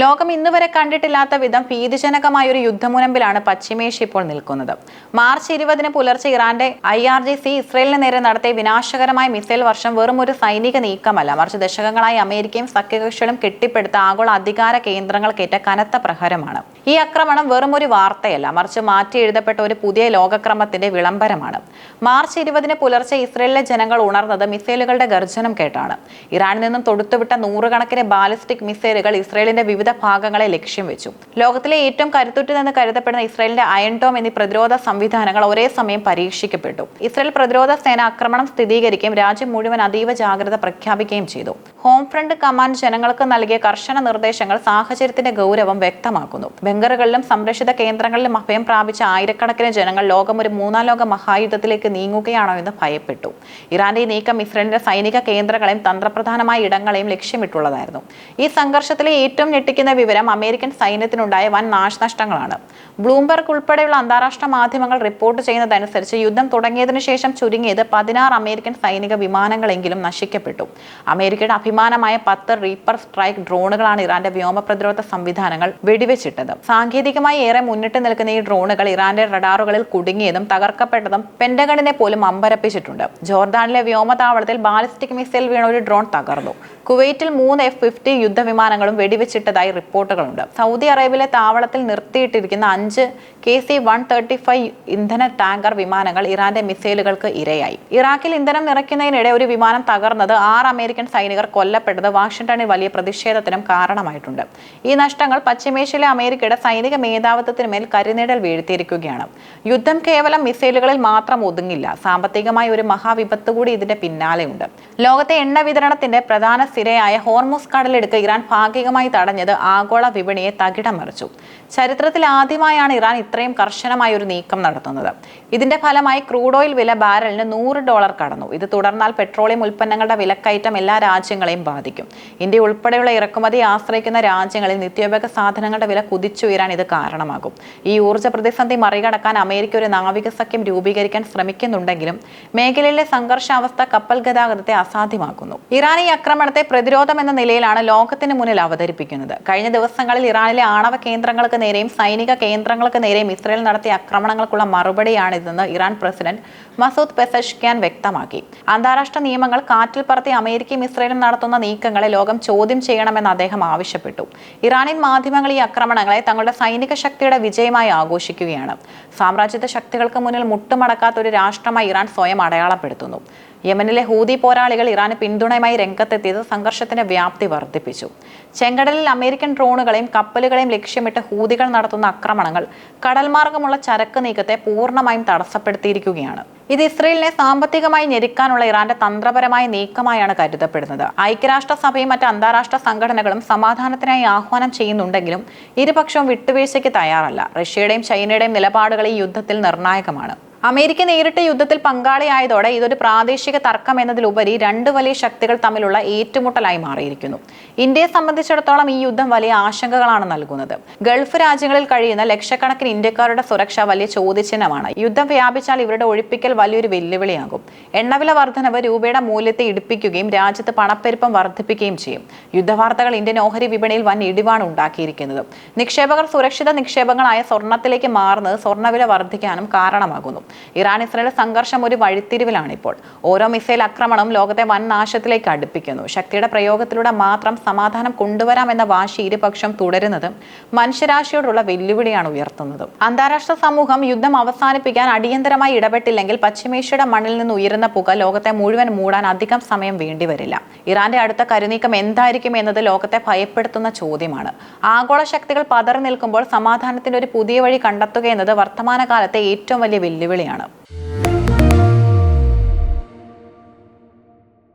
ലോകം ഇന്നുവരെ കണ്ടിട്ടില്ലാത്ത വിധം ഭീതിജനകമായ ഒരു യുദ്ധമുനമ്പിലാണ് പശ്ചിമേഷ്യ ഇപ്പോൾ നിൽക്കുന്നത്. മാർച്ച് 20 പുലർച്ചെ ഇറാന്റെ IRGC ഇസ്രയേലിന് നേരെ നടത്തിയ വിനാശകരമായ മിസൈൽ വർഷം വെറും ഒരു സൈനിക നീക്കമല്ല, മറിച്ച് ദശകങ്ങളായി അമേരിക്കയും സഖ്യകക്ഷികളും കെട്ടിപ്പടുത്ത ആഗോള അധികാര കേന്ദ്രങ്ങൾക്കേറ്റ കനത്ത പ്രഹരമാണ്. ഈ ആക്രമണം വെറും ഒരു വാർത്തയല്ല, മറിച്ച് മാറ്റി എഴുതപ്പെട്ട ഒരു പുതിയ ലോകക്രമത്തിന്റെ വിളംബരമാണ്. മാർച്ച് 20 പുലർച്ചെ ഇസ്രയേലിലെ ജനങ്ങൾ ഉണർന്നത് മിസൈലുകളുടെ ഗർജനം കേട്ടാണ്. ഇറാനിൽ നിന്നും തൊടുത്തുവിട്ട നൂറുകണക്കിന് ബാലിസ്റ്റിക് മിസൈലുകൾ ഇസ്രയേലിന്റെ വിവിധ ഭാഗങ്ങളെ ലക്ഷ്യം വെച്ചു. ലോകത്തിലെ ഏറ്റവും കരുത്തുറ്റതെന്ന് കരുതപ്പെടുന്ന ഇസ്രയേലിന്റെ അയൺ ഡോം എന്നീ പ്രതിരോധ സംവിധാനങ്ങൾ ഒരേ സമയം പരീക്ഷിക്കപ്പെട്ടു. ഇസ്രയേൽ പ്രതിരോധ സേന ആക്രമണം സ്ഥിരീകരിക്കുകയും രാജ്യം മുഴുവൻ അതീവ ജാഗ്രത പ്രഖ്യാപിക്കുകയും ചെയ്തു. ഹോം ഫ്രണ്ട് കമാൻഡ് ജനങ്ങൾക്ക് നൽകിയ കർശന നിർദ്ദേശങ്ങൾ സാഹചര്യത്തിന്റെ ഗൗരവം വ്യക്തമാക്കുന്നു. ബങ്കറുകളിലും സംരക്ഷിത കേന്ദ്രങ്ങളിലും അഭയം പ്രാപിച്ച ആയിരക്കണക്കിന് ജനങ്ങൾ ലോകം ഒരു മൂന്നാം ലോക മഹായുദ്ധത്തിലേക്ക് നീങ്ങുകയാണോ എന്ന് ഭയപ്പെട്ടു. ഇറാന്റെ ഈ നീക്കം ഇസ്രയേലിന്റെ സൈനിക കേന്ദ്രങ്ങളെയും തന്ത്രപ്രധാനമായ ഇടങ്ങളെയും ലക്ഷ്യമിട്ടുള്ളതായിരുന്നു. ഈ സംഘർഷത്തിലെ ഏറ്റവും ഞെട്ടിക്കുന്ന വിവരം അമേരിക്കൻ സൈന്യത്തിനുണ്ടായ വൻ നാശനഷ്ടങ്ങളാണ്. ബ്ലൂംബെർഗ് ഉൾപ്പെടെയുള്ള അന്താരാഷ്ട്ര മാധ്യമങ്ങൾ റിപ്പോർട്ട് ചെയ്യുന്നതനുസരിച്ച് യുദ്ധം തുടങ്ങിയതിനു ശേഷം ചുരുങ്ങിയത് 16 അമേരിക്കൻ സൈനിക വിമാനങ്ങളെങ്കിലും നശിക്കപ്പെട്ടു. അമേരിക്കയുടെ അഭിമാനമായ 10 റീപ്പർ സ്ട്രൈക്ക് ഡ്രോണുകളാണ് ഇറാന്റെ വ്യോമ പ്രതിരോധ സംവിധാനങ്ങൾ വെടിവെച്ചിട്ടത്. സാങ്കേതികമായി ഏറെ മുന്നിട്ട് നിൽക്കുന്ന ഈ ഡ്രോണുകൾ ഇറാന്റെ റഡാറുകളിൽ കുടുങ്ങിയതും തകർക്കപ്പെട്ടതും പെന്റഗണിനെ പോലും അമ്പരപ്പിച്ചിട്ടുണ്ട്. ജോർദാനിലെ വ്യോമതാവളത്തിൽ ബാലിസ്റ്റിക് മിസൈൽ വീണ ഒരു ഡ്രോൺ തകർന്നു. കുവൈറ്റിൽ 3 F-50 യുദ്ധവിമാനങ്ങളും വെടിവെച്ചിട്ടതായി റിപ്പോർട്ടുകളുണ്ട്. സൗദി അറേബ്യയിലെ താവളത്തിൽ നിർത്തിയിട്ടിരിക്കുന്ന 5 KC-135 ഇന്ധന ടാങ്കർ വിമാനങ്ങൾ ഇറാന്റെ മിസൈലുകൾക്ക് ഇരയായി. ഇറാഖിൽ ഇന്ധനം നിറയ്ക്കുന്നതിനിടെ ഒരു വിമാനം തകർന്നത് 6 അമേരിക്കൻ സൈനികർ കൊല്ലപ്പെട്ടത് വാഷിംഗ്ടണിൽ വലിയ പ്രതിഷേധത്തിനും കാരണമായിട്ടുണ്ട്. ഈ നഷ്ടങ്ങൾ പശ്ചിമേഷ്യയിലെ അമേരിക്കയുടെ സൈനിക മേധാവിത്വത്തിന് മേൽ കരിനിഴൽ വീഴ്ത്തിയിരിക്കുകയാണ്. യുദ്ധം കേവലം മിസൈലുകളിൽ മാത്രം ഒതുങ്ങില്ല. സാമ്പത്തികമായ ഒരു മഹാവിപത്ത് കൂടി ഇതിന്റെ പിന്നാലെയുണ്ട്. ലോകത്തെ എണ്ണ വിതരണത്തിന്റെ പ്രധാന സിരയായ ഹോർമുസ് കടലിടുക്ക് ഇറാൻ ഭാഗികമായി തടഞ്ഞത് ആഗോള വിപണിയെ തകിടം മറിച്ചു. ചരിത്രത്തിൽ ആദ്യമായാണ് ഇറാൻ ഇത്രയും കർശനമായ ഒരു നീക്കം നടത്തുന്നത്. ഇതിന്റെ ഫലമായി ക്രൂഡ് ഓയിൽ വില ബാരലിന് $100 കടന്നു. ഇത് തുടർന്നാൽ പെട്രോളിയം ഉൽപ്പന്നങ്ങളുടെ വിലക്കയറ്റം എല്ലാ രാജ്യങ്ങളെയും ബാധിക്കും. ഇന്ത്യ ഉൾപ്പെടെയുള്ള ഇറക്കുമതിയെ ആശ്രയിക്കുന്ന രാജ്യങ്ങളിൽ നിത്യോപയോഗ സാധനങ്ങളുടെ വില കുതിച്ചുയരാൻ ഇത് കാരണമാകും. ഈ ഊർജ്ജ പ്രതിസന്ധി മറികടക്കാൻ അമേരിക്ക ഒരു നാവിക സഖ്യം രൂപീകരിക്കാൻ ശ്രമിക്കുന്നുണ്ടെങ്കിലും മേഖലയിലെ സംഘർഷാവസ്ഥ കപ്പൽ ഗതാഗതത്തെ അസാധ്യമാക്കുന്നു. ഇറാൻ ഈ ആക്രമണത്തെ പ്രതിരോധം എന്ന നിലയിലാണ് ലോകത്തിന് മുന്നിൽ അവതരിപ്പിക്കുന്നത്. കഴിഞ്ഞ ദിവസങ്ങളിൽ ഇറാനിലെ ആണവ കേന്ദ്രങ്ങൾക്ക് നേരെയും സൈനിക കേന്ദ്രങ്ങൾക്ക് നേരെയും ഇസ്രയേൽ നടത്തിയ ആക്രമണങ്ങൾക്കുള്ള മറുപടിയാണിതെന്ന് ഇറാൻ പ്രസിഡന്റ് മസൂദ് പെസഷ്ക്യാൻ വ്യക്തമാക്കി. അന്താരാഷ്ട്ര നിയമങ്ങൾ കാറ്റിൽ പറത്തി അമേരിക്കയും ഇസ്രയേലും നടത്തുന്ന നീക്കങ്ങളെ ലോകം ചോദ്യം ചെയ്യണമെന്ന് അദ്ദേഹം ആവശ്യപ്പെട്ടു. ഇറാനിയൻ മാധ്യമങ്ങൾ ഈ ആക്രമണങ്ങളെ തങ്ങളുടെ സൈനിക ശക്തിയുടെ വിജയമായി ആഘോഷിക്കുകയാണ്. സാമ്രാജ്യത്വ ശക്തികൾക്ക് മുന്നിൽ മുട്ടുമടക്കാത്ത ഒരു രാഷ്ട്രമായി ഇറാൻ സ്വയം അടയാളപ്പെടുത്തുന്നു. യമനിലെ ഹൂതി പോരാളികൾ ഇറാന് പിന്തുണയുമായി രംഗത്തെത്തിയത് സംഘർഷത്തിന്റെ വ്യാപ്തി വർദ്ധിപ്പിച്ചു. ചെങ്കടലിൽ അമേരിക്കൻ ഡ്രോണുകളെയും കപ്പലുകളെയും ലക്ഷ്യമിട്ട് ഹൂതികൾ നടത്തുന്ന ആക്രമണങ്ങൾ കടൽമാർഗമുള്ള ചരക്ക് നീക്കത്തെ പൂർണ്ണമായും തടസ്സപ്പെടുത്തിയിരിക്കുകയാണ്. ഇത് ഇസ്രയേലിനെ സാമ്പത്തികമായി ഞെരുക്കാനുള്ള ഇറാന്റെ തന്ത്രപരമായ നീക്കമായാണ് കരുതപ്പെടുന്നത്. ഐക്യരാഷ്ട്രസഭയും മറ്റ് അന്താരാഷ്ട്ര സംഘടനകളും സമാധാനത്തിനായി ആഹ്വാനം ചെയ്യുന്നുണ്ടെങ്കിലും ഇരുപക്ഷവും വിട്ടുവീഴ്ചയ്ക്ക് തയ്യാറല്ല. റഷ്യയുടെയും ചൈനയുടെയും നിലപാടുകൾ ഈ യുദ്ധത്തിൽ നിർണായകമാണ്. അമേരിക്ക നേരിട്ട യുദ്ധത്തിൽ പങ്കാളിയായതോടെ ഇതൊരു പ്രാദേശിക തർക്കം എന്നതിലുപരി 2 വലിയ ശക്തികൾ തമ്മിലുള്ള ഏറ്റുമുട്ടലായി മാറിയിരിക്കുന്നു. ഇന്ത്യയെ സംബന്ധിച്ചിടത്തോളം ഈ യുദ്ധം വലിയ ആശങ്കകളാണ് നൽകുന്നത്. ഗൾഫ് രാജ്യങ്ങളിൽ കഴിയുന്ന ലക്ഷക്കണക്കിന് ഇന്ത്യക്കാരുടെ സുരക്ഷ വലിയ ചോദ്യചിഹ്നമാണ്. യുദ്ധം വ്യാപിച്ചാൽ ഇവരുടെ ഒഴിപ്പിക്കൽ വലിയൊരു വെല്ലുവിളിയാകും. എണ്ണവില വർധനവ് രൂപയുടെ മൂല്യത്തെ ഇടിപ്പിക്കുകയും രാജ്യത്ത് പണപ്പെരുപ്പം വർദ്ധിപ്പിക്കുകയും ചെയ്യും. യുദ്ധവാർത്തകൾ ഇന്ത്യൻ ഓഹരി വിപണിയിൽ വൻ ഇടിവാണ് ഉണ്ടാക്കിയിരിക്കുന്നത്. നിക്ഷേപകർ സുരക്ഷിത നിക്ഷേപങ്ങളായ സ്വർണ്ണത്തിലേക്ക് മാറുന്നത് സ്വർണ്ണവില വർദ്ധിക്കാനും കാരണമാകുന്നു. ഇറാൻ ഇസ്രയേൽ സംഘർഷം ഒരു വഴിത്തിരിവിലാണിപ്പോൾ. ഓരോ മിസൈൽ ആക്രമണവും ലോകത്തെ വൻ നാശത്തിലേക്ക് അടുപ്പിക്കുന്നു. ശക്തിയുടെ പ്രയോഗത്തിലൂടെ മാത്രം സമാധാനം കൊണ്ടുവരാമെന്ന വാശി ഇരുപക്ഷം തുടരുന്നത് മനുഷ്യരാശിയോടുള്ള വെല്ലുവിളിയാണ് ഉയർത്തുന്നത്. അന്താരാഷ്ട്ര സമൂഹം യുദ്ധം അവസാനിപ്പിക്കാൻ അടിയന്തരമായി ഇടപെട്ടില്ലെങ്കിൽ പശ്ചിമേഷ്യയുടെ മണ്ണിൽ നിന്ന് ഉയരുന്ന പുക ലോകത്തെ മുഴുവൻ മൂടാൻ അധികം സമയം വേണ്ടിവരില്ല. ഇറാന്റെ അടുത്ത കരുനീക്കം എന്തായിരിക്കും എന്നത് ലോകത്തെ ഭയപ്പെടുത്തുന്ന ചോദ്യമാണ്. ആഗോള ശക്തികൾ പതറി നിൽക്കുമ്പോൾ സമാധാനത്തിന്റെ ഒരു പുതിയ വഴി കണ്ടെത്തുക എന്നത് വർത്തമാനകാലത്തെ ഏറ്റവും വലിയ വെല്ലുവിളിയാണ്.